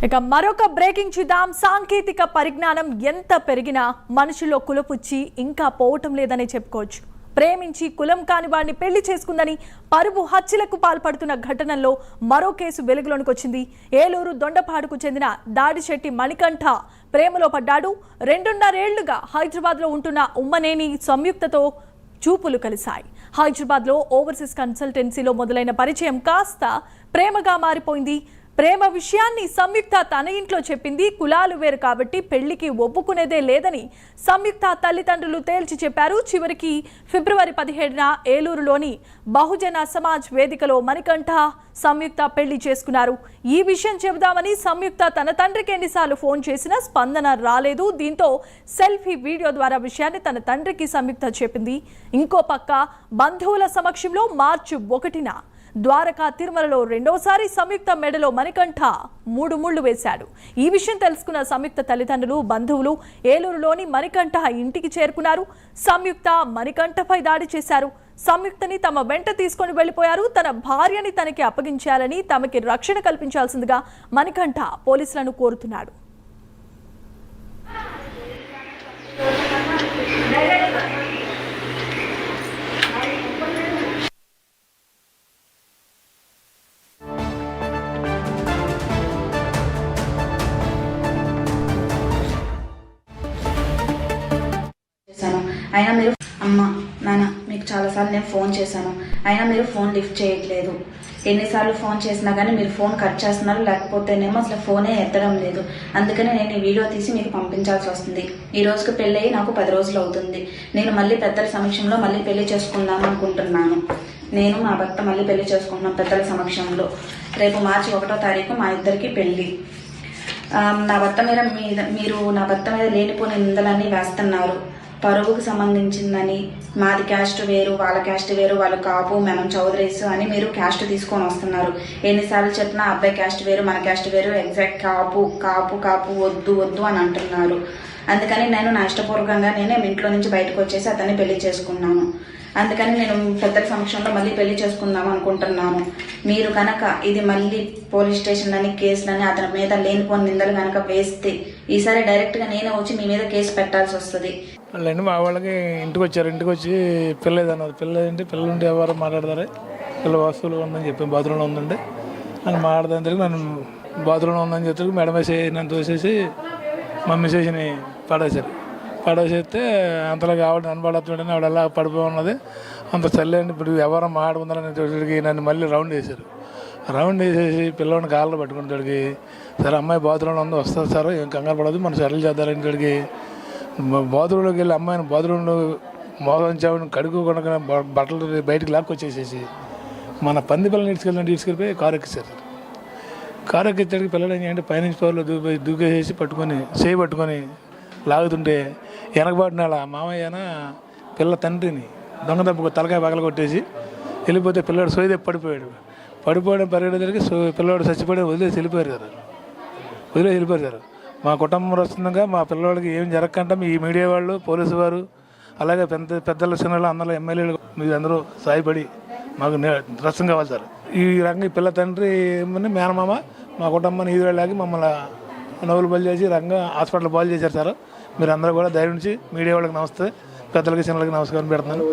ఇక మరొక బ్రేకింగ్ చూద్దాం. సాంకేతిక పరిజ్ఞానం ఎంత పెరిగినా మనుషుల్లో కులపుచ్చి ఇంకా పోవటం లేదని చెప్పుకోవచ్చు. ప్రేమించి కులం కాని వాడిని పెళ్లి చేసుకుందని పరువు హత్యలకు పాల్పడుతున్న ఘటనల్లో మరో కేసు వెలుగులోనికి వచ్చింది. ఏలూరు దొండపాడుకు చెందిన దాడిశెట్టి మణికంఠ ప్రేమలో పడ్డాడు. 2.5 ఏళ్లుగా హైదరాబాద్లో ఉంటున్న ఉమ్మనేని సంయుక్తతో చూపులు కలిశాయి. హైదరాబాద్లో ఓవర్సీస్ కన్సల్టెన్సీలో మొదలైన పరిచయం కాస్త ప్రేమగా మారిపోయింది. ప్రేమ విషయాన్ని సంయుక్త తన ఇంట్లో చెప్పింది. కులాలు వేరు కాబట్టి పెళ్లికి ఒప్పుకునేదే లేదని సంయుక్త తల్లిదండ్రులు తేల్చి చెప్పారు. చివరికి ఫిబ్రవరి 17న ఏలూరులోని బహుజన సమాజ్ వేదికలో మణికంఠ సంయుక్త పెళ్లి చేసుకున్నారు. ఈ విషయం చెబుదామని సంయుక్త తన తండ్రికి ఎన్నిసార్లు ఫోన్ చేసినా స్పందన రాలేదు. దీంతో సెల్ఫీ వీడియో ద్వారా విషయాన్ని తన తండ్రికి సంయుక్త చెప్పింది. ఇంకో పక్క బంధువుల సమక్షంలో మార్చి 1న ద్వారకా తిరుమలలో రెండోసారి సంయుక్త మెడలో మణికంఠ 3 ముళ్లు వేశాడు. ఈ విషయం తెలుసుకున్న సంయుక్త తల్లిదండ్రులు, బంధువులు ఏలూరులోని మణికంఠ ఇంటికి చేరుకున్నారు. సంయుక్త మణికంఠపై దాడి చేశారు. సంయుక్తని తమ వెంట తీసుకొని వెళ్లిపోయారు. తన భార్యని తనకి అప్పగించాలని, తమకి రక్షణ కల్పించాల్సిందిగా మణికంఠ పోలీసులను కోరుతున్నాడు. అయినా మీరు అమ్మ నాన్న మీకు చాలాసార్లు నేను ఫోన్ చేశాను, అయినా మీరు ఫోన్ లిఫ్ట్ చేయట్లేదు. ఎన్నిసార్లు ఫోన్ చేసినా కానీ మీరు ఫోన్ కట్ చేస్తున్నారు, లేకపోతేనేమో అసలు ఫోనే ఎత్తడం లేదు. అందుకని నేను ఈ వీడియో తీసి మీకు పంపించాల్సి వస్తుంది. ఈ రోజుకి పెళ్ళి అయ్యి నాకు 10 రోజులు అవుతుంది. నేను మళ్ళీ పెద్దల సమక్షంలో మళ్ళీ పెళ్లి చేసుకుందాం అనుకుంటున్నాను. నేను మా భర్త మళ్ళీ పెళ్లి చేసుకుంటున్నాను పెద్దల సమక్షంలో. రేపు మార్చి 1వ తారీఖు మా ఇద్దరికి పెళ్లి. నా భర్త మీద మీరు నా భర్త మీద లేనిపోని నిందలన్నీ వేస్తున్నారు. పరువుకు సంబంధించిందని, మాది క్యాస్ట్ వేరు, వాళ్ళ క్యాస్ట్ వేరు, వాళ్ళు కాపు, మనం చౌదరీస్ అని మీరు క్యాస్ట్ తీసుకొని వస్తున్నారు. ఎన్నిసార్లు చెప్పినా అబ్బాయి క్యాస్ట్ వేరు, మన క్యాస్ట్ వేరు, ఎగ్జాక్ట్ కాపు కాపు కాపు వద్దు వద్దు అని అంటున్నారు. అందుకని నేను నా ఇష్టపూర్వకంగా నేనే ఇంట్లో నుంచి బయటకు వచ్చేసి అతన్ని పెళ్లి చేసుకున్నాను. అందుకని నేను పెద్దల సమక్షంలో మళ్ళీ పెళ్లి చేసుకుందాం అనుకుంటున్నాను. మీరు కనుక ఇది మళ్ళీ పోలీస్ స్టేషన్లని, కేసులని, అతని మీద లేనిపోని నిందలు కనుక వేస్తే ఈసారి డైరెక్ట్గా నేనే వచ్చి మీ మీద కేసు పెట్టాల్సి వస్తుంది. వాళ్ళండి మా వాళ్ళకి ఇంటికి వచ్చారు. ఇంటికి వచ్చి పిల్లలేదన్నారు. పిల్లలేదంటే పిల్లలుంటే ఎవరు మాట్లాడతారు, పిల్ల వస్తువులు ఉందని చెప్పి బాత్రూంలో ఉందండి అని మాట్లాడదానికి నన్ను బాత్రూంలో ఉందని చెప్పి మేడం వేసి నన్ను తోసేసి మా మిసేజ్ని పడేసేస్తే అంతలాగా ఆవిడ నన్ను పడుతుండని ఆవిడ ఎలా పడిపోయి ఉన్నది. అంత చల్లండి. ఇప్పుడు ఎవరో మాట్లాడుకుందారని తోటికి నన్ను మళ్ళీ రౌండ్ వేశారు. రౌండ్ వేసేసి పిల్లవాడిని కాళ్ళు పట్టుకుని తోడికి, సరే అమ్మాయి బాత్రూంలో ఉంది, వస్తుంది సార్, ఏం కంగారు పడదు, మనం సెటిల్ చేద్దారని తోడికి బాత్రూంలోకి వెళ్ళి అమ్మాయిని బాత్రూంలో మోసం చావుని కడుక్కోకుండా బట్టలు బయటికి లాక్కొచ్చేసేసి మన పంది పిల్లల్ని తీసుకెళ్ళిపోయి కారు ఎక్కిస్తారు. కారు ఎక్కించడానికి పిల్లలు ఏం చేయంటే పైనుంచి పవర్లో దూకేసేసి చేయి పట్టుకొని లాగుతుంటే వెనకబాటున అలా మామయ్యన పిల్ల తండ్రిని దొంగ దెబ్బకు తలకాయ పగల కొట్టేసి వెళ్ళిపోతే పిల్లవాడు సోయి పడిపోయాడు. పడిపోవడం పరిగెడేసరికి పిల్లవాడు చచ్చిపోయి వదిలేసి వెళ్ళిపోయారు సార్. మా కుటుంబం వస్తుండగా మా పిల్లవాడికి ఏం జరగకుండా మీ మీడియా వాళ్ళు, పోలీసు వారు, అలాగే పెద్దల చిన్నలు, అందరూ ఎమ్మెల్యేలు మీరు అందరూ సాయపడి మాకు రసం కావాలి సార్. ఈ రంగ పిల్ల తండ్రి మేనమామ మా కుటుంబాన్ని ఈదులాగి మమ్మల్ని నవ్వులు బలి చేసి రంగా హాస్పిటల్ బాల్ చేశారు సార్. మీరు అందరూ కూడా ధైర్యం నుంచి మీడియా వాళ్ళకి నమస్తే, పెద్దలకి చిన్నలకి నమస్కారం పెడుతున్నాను.